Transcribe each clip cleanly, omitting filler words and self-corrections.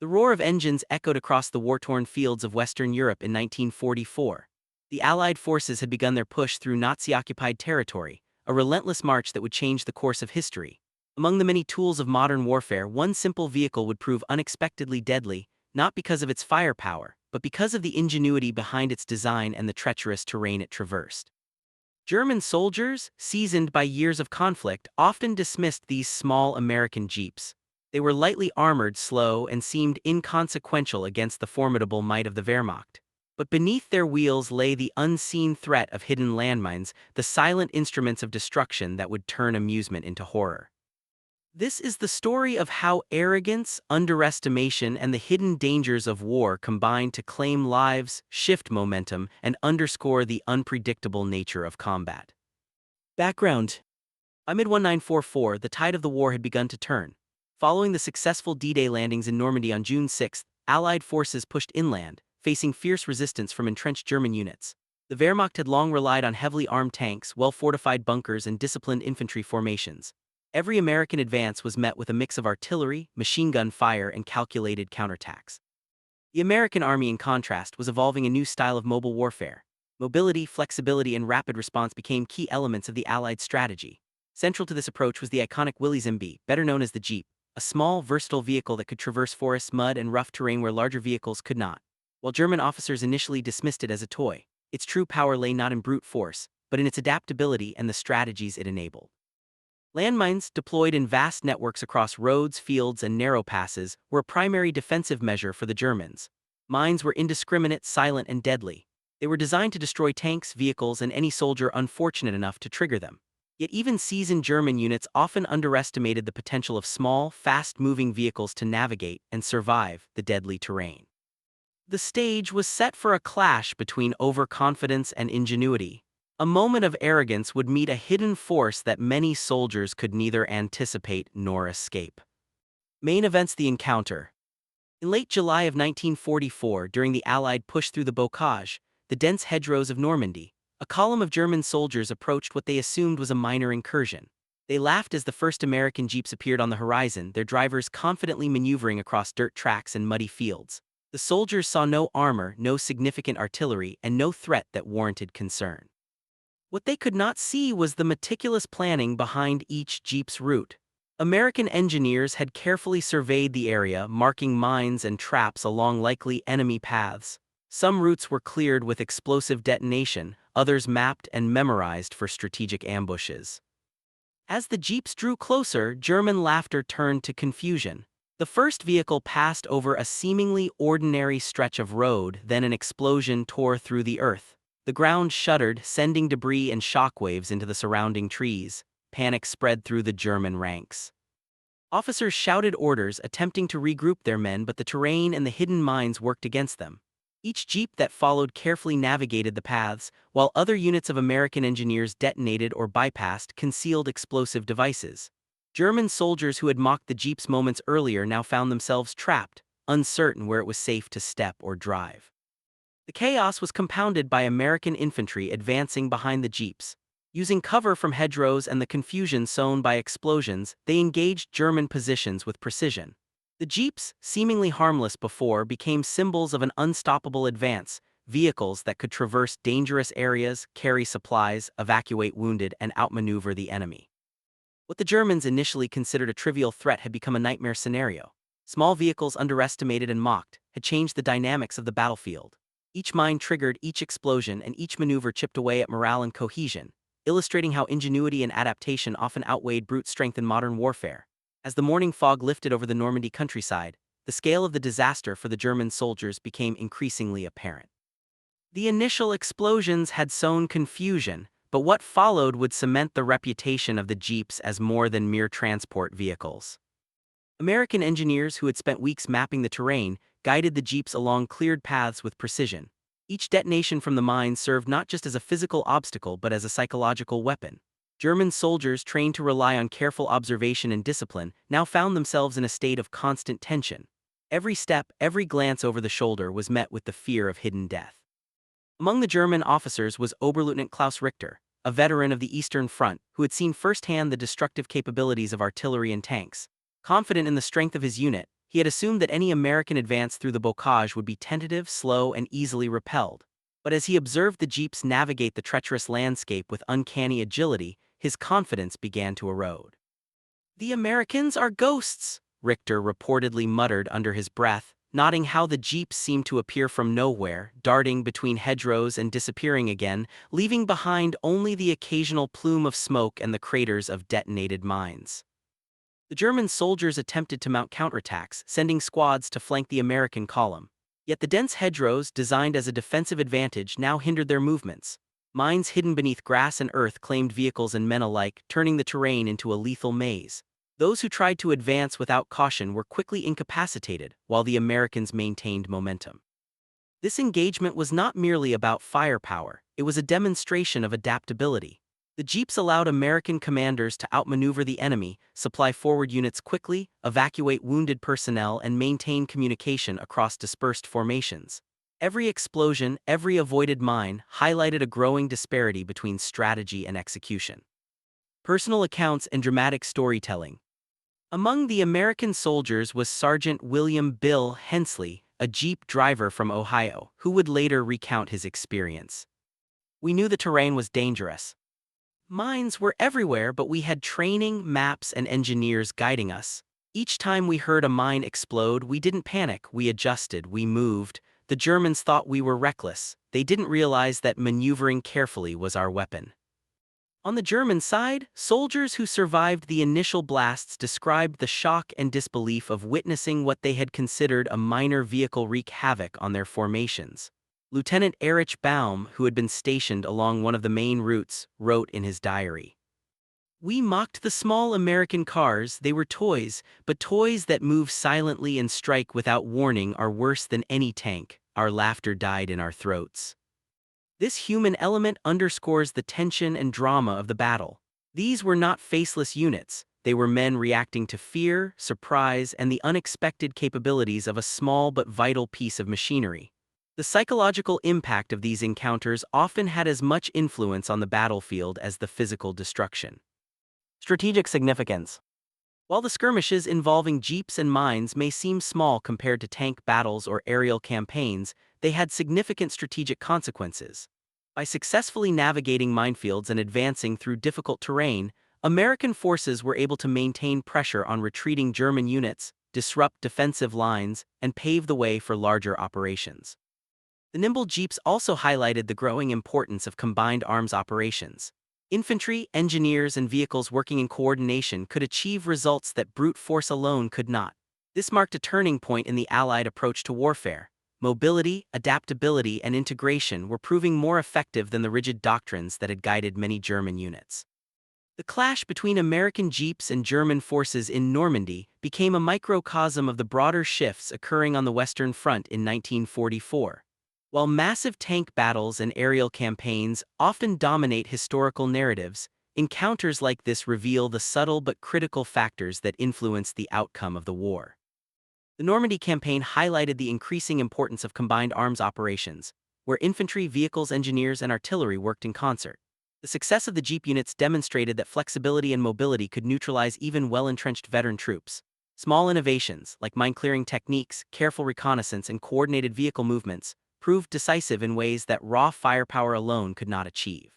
The roar of engines echoed across the war-torn fields of Western Europe in 1944. The Allied forces had begun their push through Nazi-occupied territory, a relentless march that would change the course of history. Among the many tools of modern warfare, one simple vehicle would prove unexpectedly deadly, not because of its firepower, but because of the ingenuity behind its design and the treacherous terrain it traversed. German soldiers, seasoned by years of conflict, often dismissed these small American jeeps. They were lightly armored, slow, and seemed inconsequential against the formidable might of the Wehrmacht. But beneath their wheels lay the unseen threat of hidden landmines, the silent instruments of destruction that would turn amusement into horror. This is the story of how arrogance, underestimation, and the hidden dangers of war combine to claim lives, shift momentum, and underscore the unpredictable nature of combat. Background: by mid-1944, the tide of the war had begun to turn. Following the successful D-Day landings in Normandy on June 6, Allied forces pushed inland, facing fierce resistance from entrenched German units. The Wehrmacht had long relied on heavily armed tanks, well-fortified bunkers, and disciplined infantry formations. Every American advance was met with a mix of artillery, machine gun fire, and calculated counterattacks. The American army, in contrast, was evolving a new style of mobile warfare. Mobility, flexibility, and rapid response became key elements of the Allied strategy. Central to this approach was the iconic Willys MB, better known as the Jeep, a small, versatile vehicle that could traverse forests, mud, and rough terrain where larger vehicles could not. While German officers initially dismissed it as a toy, its true power lay not in brute force, but in its adaptability and the strategies it enabled. Landmines, deployed in vast networks across roads, fields, and narrow passes, were a primary defensive measure for the Germans. Mines were indiscriminate, silent, and deadly. They were designed to destroy tanks, vehicles, and any soldier unfortunate enough to trigger them. Yet even seasoned German units often underestimated the potential of small, fast-moving vehicles to navigate and survive the deadly terrain. The stage was set for a clash between overconfidence and ingenuity. A moment of arrogance would meet a hidden force that many soldiers could neither anticipate nor escape. Main events: the encounter. In late July of 1944, during the Allied push through the bocage, the dense hedgerows of Normandy, a column of German soldiers approached what they assumed was a minor incursion. They laughed as the first American jeeps appeared on the horizon, their drivers confidently maneuvering across dirt tracks and muddy fields. The soldiers saw no armor, no significant artillery, and no threat that warranted concern. What they could not see was the meticulous planning behind each jeep's route. American engineers had carefully surveyed the area, marking mines and traps along likely enemy paths. Some routes were cleared with explosive detonation, others mapped and memorized for strategic ambushes. As the jeeps drew closer, German laughter turned to confusion. The first vehicle passed over a seemingly ordinary stretch of road, then an explosion tore through the earth. The ground shuddered, sending debris and shockwaves into the surrounding trees. Panic spread through the German ranks. Officers shouted orders, attempting to regroup their men, but the terrain and the hidden mines worked against them. Each jeep that followed carefully navigated the paths, while other units of American engineers detonated or bypassed concealed explosive devices. German soldiers who had mocked the jeeps moments earlier now found themselves trapped, uncertain where it was safe to step or drive. The chaos was compounded by American infantry advancing behind the jeeps. Using cover from hedgerows and the confusion sown by explosions, they engaged German positions with precision. The jeeps, seemingly harmless before, became symbols of an unstoppable advance, vehicles that could traverse dangerous areas, carry supplies, evacuate wounded, and outmaneuver the enemy. What the Germans initially considered a trivial threat had become a nightmare scenario. Small vehicles underestimated and mocked had changed the dynamics of the battlefield. Each mine triggered, each explosion, and each maneuver chipped away at morale and cohesion, illustrating how ingenuity and adaptation often outweighed brute strength in modern warfare. As the morning fog lifted over the Normandy countryside, the scale of the disaster for the German soldiers became increasingly apparent. The initial explosions had sown confusion, but what followed would cement the reputation of the jeeps as more than mere transport vehicles. American engineers who had spent weeks mapping the terrain guided the jeeps along cleared paths with precision. Each detonation from the mine served not just as a physical obstacle but as a psychological weapon. German soldiers, trained to rely on careful observation and discipline, now found themselves in a state of constant tension. Every step, every glance over the shoulder was met with the fear of hidden death. Among the German officers was Oberleutnant Klaus Richter, a veteran of the Eastern Front who had seen firsthand the destructive capabilities of artillery and tanks. Confident in the strength of his unit, He had assumed that any American advance through the bocage would be tentative, slow, and easily repelled. But as he observed the jeeps navigate the treacherous landscape with uncanny agility, his confidence began to erode. "The Americans are ghosts," Richter reportedly muttered under his breath, noting how the jeeps seemed to appear from nowhere, darting between hedgerows and disappearing again, leaving behind only the occasional plume of smoke and the craters of detonated mines. The German soldiers attempted to mount counterattacks, sending squads to flank the American column. Yet the dense hedgerows, designed as a defensive advantage, now hindered their movements. Mines hidden beneath grass and earth claimed vehicles and men alike, turning the terrain into a lethal maze. Those who tried to advance without caution were quickly incapacitated, while the Americans maintained momentum. This engagement was not merely about firepower, it was a demonstration of adaptability. The jeeps allowed American commanders to outmaneuver the enemy, supply forward units quickly, evacuate wounded personnel, and maintain communication across dispersed formations. Every explosion, every avoided mine, highlighted a growing disparity between strategy and execution. Personal accounts and dramatic storytelling. Among the American soldiers was Sergeant William Bill Hensley, a jeep driver from Ohio, who would later recount his experience. "We knew the terrain was dangerous. Mines were everywhere, but we had training, maps, and engineers guiding us. Each time we heard a mine explode, we didn't panic, we adjusted, we moved. The Germans thought we were reckless. They didn't realize that maneuvering carefully was our weapon." On the German side, soldiers who survived the initial blasts described the shock and disbelief of witnessing what they had considered a minor vehicle wreak havoc on their formations. Lieutenant Erich Baum, who had been stationed along one of the main routes, wrote in his diary, "We mocked the small American cars, they were toys, but toys that move silently and strike without warning are worse than any tank. Our laughter died in our throats." This human element underscores the tension and drama of the battle. These were not faceless units, they were men reacting to fear, surprise, and the unexpected capabilities of a small but vital piece of machinery. The psychological impact of these encounters often had as much influence on the battlefield as the physical destruction. Strategic significance. While the skirmishes involving jeeps and mines may seem small compared to tank battles or aerial campaigns, they had significant strategic consequences. By successfully navigating minefields and advancing through difficult terrain, American forces were able to maintain pressure on retreating German units, disrupt defensive lines, and pave the way for larger operations. The nimble jeeps also highlighted the growing importance of combined arms operations. Infantry, engineers, and vehicles working in coordination could achieve results that brute force alone could not. This marked a turning point in the Allied approach to warfare. Mobility, adaptability, and integration were proving more effective than the rigid doctrines that had guided many German units. The clash between American jeeps and German forces in Normandy became a microcosm of the broader shifts occurring on the Western Front in 1944. While massive tank battles and aerial campaigns often dominate historical narratives, encounters like this reveal the subtle but critical factors that influence the outcome of the war. The Normandy campaign highlighted the increasing importance of combined arms operations, where infantry, vehicles, engineers, and artillery worked in concert. The success of the jeep units demonstrated that flexibility and mobility could neutralize even well-entrenched veteran troops. Small innovations, like mine-clearing techniques, careful reconnaissance, and coordinated vehicle movements, proved decisive in ways that raw firepower alone could not achieve.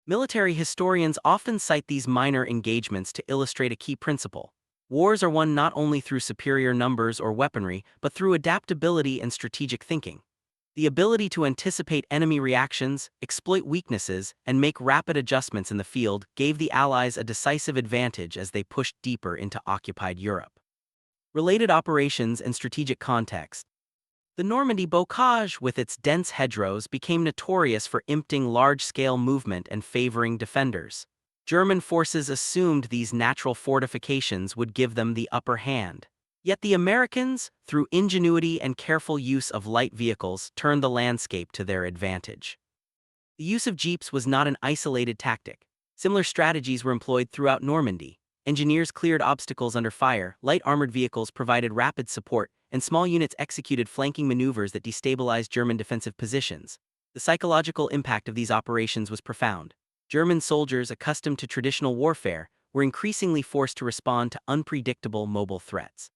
Military historians often cite these minor engagements to illustrate a key principle. Wars are won not only through superior numbers or weaponry, but through adaptability and strategic thinking. The ability to anticipate enemy reactions, exploit weaknesses, and make rapid adjustments in the field gave the Allies a decisive advantage as they pushed deeper into occupied Europe. Related operations and strategic context. The Normandy bocage, with its dense hedgerows, became notorious for impeding large-scale movement and favoring defenders. German forces assumed these natural fortifications would give them the upper hand. Yet the Americans, through ingenuity and careful use of light vehicles, turned the landscape to their advantage. The use of jeeps was not an isolated tactic. Similar strategies were employed throughout Normandy. Engineers cleared obstacles under fire, light armored vehicles provided rapid support, and small units executed flanking maneuvers that destabilized German defensive positions. The psychological impact of these operations was profound. German soldiers, accustomed to traditional warfare, were increasingly forced to respond to unpredictable mobile threats.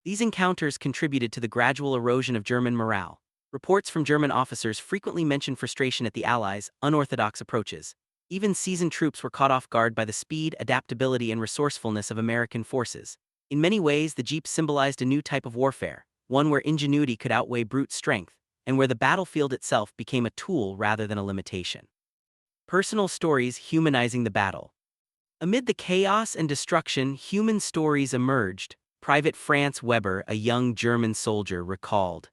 These encounters contributed to the gradual erosion of German morale. Reports from German officers frequently mentioned frustration at the Allies' unorthodox approaches. Even seasoned troops were caught off guard by the speed, adaptability, and resourcefulness of American forces. In many ways, the Jeeps symbolized a new type of warfare, one where ingenuity could outweigh brute strength, and where the battlefield itself became a tool rather than a limitation. Personal stories humanizing the battle. Amid the chaos and destruction, human stories emerged. Private Franz Weber, a young German soldier, recalled,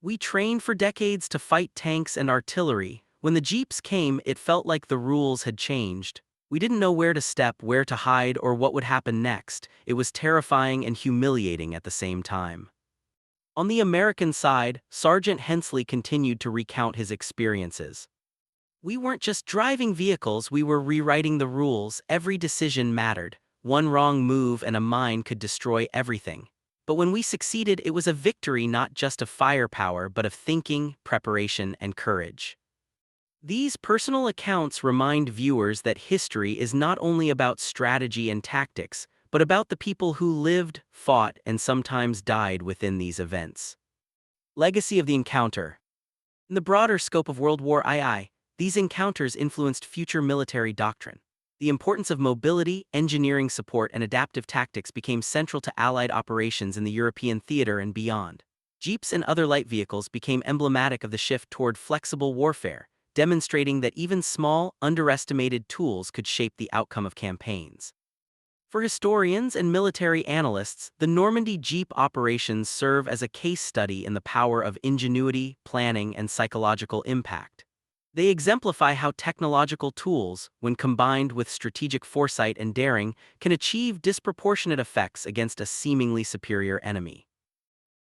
"We trained for decades to fight tanks and artillery. When the Jeeps came, it felt like the rules had changed. We didn't know where to step, where to hide, or what would happen next. It was terrifying and humiliating at the same time." On the American side, Sergeant Hensley continued to recount his experiences. "We weren't just driving vehicles, we were rewriting the rules. Every decision mattered. One wrong move and a mine could destroy everything. But when we succeeded, it was a victory not just of firepower, but of thinking, preparation, and courage." These personal accounts remind viewers that history is not only about strategy and tactics, but about the people who lived, fought, and sometimes died within these events. Legacy of the encounter. In the broader scope of World War II, these encounters influenced future military doctrine. The importance of mobility, engineering support, and adaptive tactics became central to Allied operations in the European theater and beyond. Jeeps and other light vehicles became emblematic of the shift toward flexible warfare, demonstrating that even small, underestimated tools could shape the outcome of campaigns. For historians and military analysts, the Normandy Jeep operations serve as a case study in the power of ingenuity, planning, and psychological impact. They exemplify how technological tools, when combined with strategic foresight and daring, can achieve disproportionate effects against a seemingly superior enemy.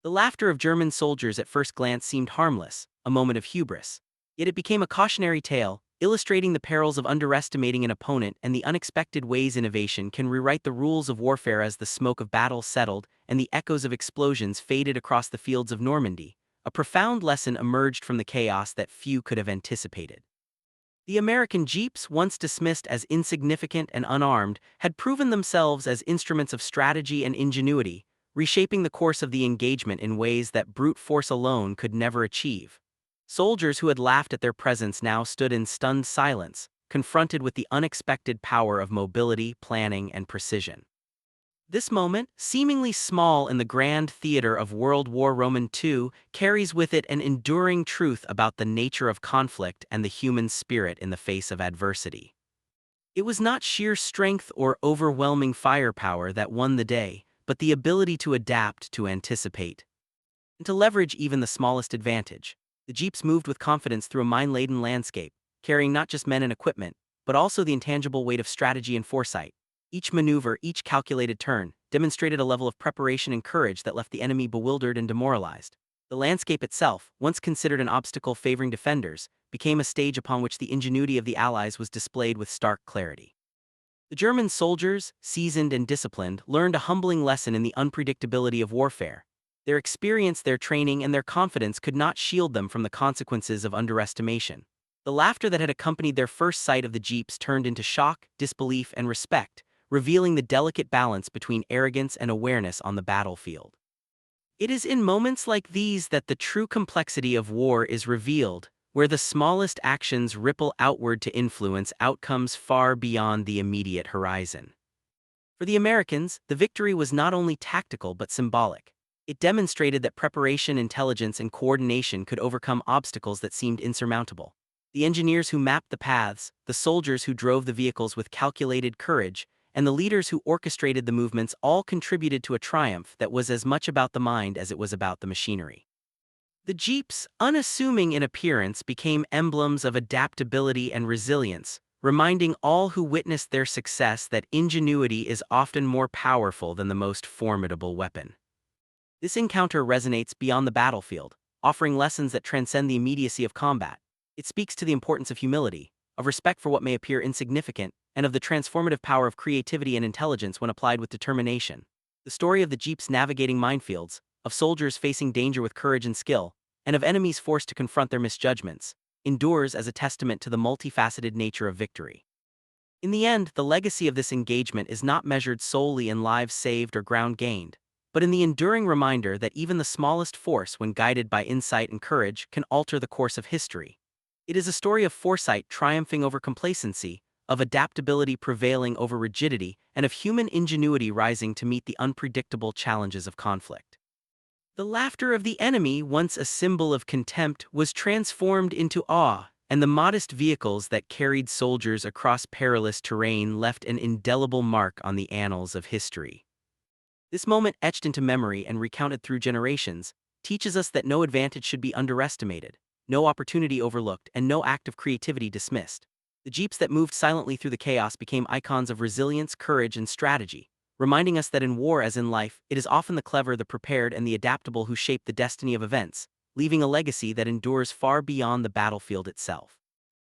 The laughter of German soldiers at first glance seemed harmless, a moment of hubris. Yet it became a cautionary tale, illustrating the perils of underestimating an opponent and the unexpected ways innovation can rewrite the rules of warfare. As the smoke of battle settled and the echoes of explosions faded across the fields of Normandy, a profound lesson emerged from the chaos that few could have anticipated. The American Jeeps, once dismissed as insignificant and unarmed, had proven themselves as instruments of strategy and ingenuity, reshaping the course of the engagement in ways that brute force alone could never achieve. Soldiers who had laughed at their presence now stood in stunned silence, confronted with the unexpected power of mobility, planning, and precision. This moment, seemingly small in the grand theater of World War II, carries with it an enduring truth about the nature of conflict and the human spirit in the face of adversity. It was not sheer strength or overwhelming firepower that won the day, but the ability to adapt, to anticipate, and to leverage even the smallest advantage. The Jeeps moved with confidence through a mine-laden landscape, carrying not just men and equipment, but also the intangible weight of strategy and foresight. Each maneuver, each calculated turn, demonstrated a level of preparation and courage that left the enemy bewildered and demoralized. The landscape itself, once considered an obstacle favoring defenders, became a stage upon which the ingenuity of the Allies was displayed with stark clarity. The German soldiers, seasoned and disciplined, learned a humbling lesson in the unpredictability of warfare. Their experience, their training, and their confidence could not shield them from the consequences of underestimation. The laughter that had accompanied their first sight of the Jeeps turned into shock, disbelief, and respect, revealing the delicate balance between arrogance and awareness on the battlefield. It is in moments like these that the true complexity of war is revealed, where the smallest actions ripple outward to influence outcomes far beyond the immediate horizon. For the Americans, the victory was not only tactical but symbolic. It demonstrated that preparation, intelligence, and coordination could overcome obstacles that seemed insurmountable. The engineers who mapped the paths, the soldiers who drove the vehicles with calculated courage, and the leaders who orchestrated the movements all contributed to a triumph that was as much about the mind as it was about the machinery. The Jeeps, unassuming in appearance, became emblems of adaptability and resilience, reminding all who witnessed their success that ingenuity is often more powerful than the most formidable weapon. This encounter resonates beyond the battlefield, offering lessons that transcend the immediacy of combat. It speaks to the importance of humility, of respect for what may appear insignificant, and of the transformative power of creativity and intelligence when applied with determination. The story of the Jeeps navigating minefields, of soldiers facing danger with courage and skill, and of enemies forced to confront their misjudgments, endures as a testament to the multifaceted nature of victory. In the end, the legacy of this engagement is not measured solely in lives saved or ground gained, but in the enduring reminder that even the smallest force, when guided by insight and courage, can alter the course of history. It is a story of foresight triumphing over complacency, of adaptability prevailing over rigidity, and of human ingenuity rising to meet the unpredictable challenges of conflict. The laughter of the enemy, once a symbol of contempt, was transformed into awe, and the modest vehicles that carried soldiers across perilous terrain left an indelible mark on the annals of history. This moment, etched into memory and recounted through generations, teaches us that no advantage should be underestimated, no opportunity overlooked, and no act of creativity dismissed. The jeeps that moved silently through the chaos became icons of resilience, courage, and strategy, reminding us that in war as in life, it is often the clever, the prepared, and the adaptable who shape the destiny of events, leaving a legacy that endures far beyond the battlefield itself.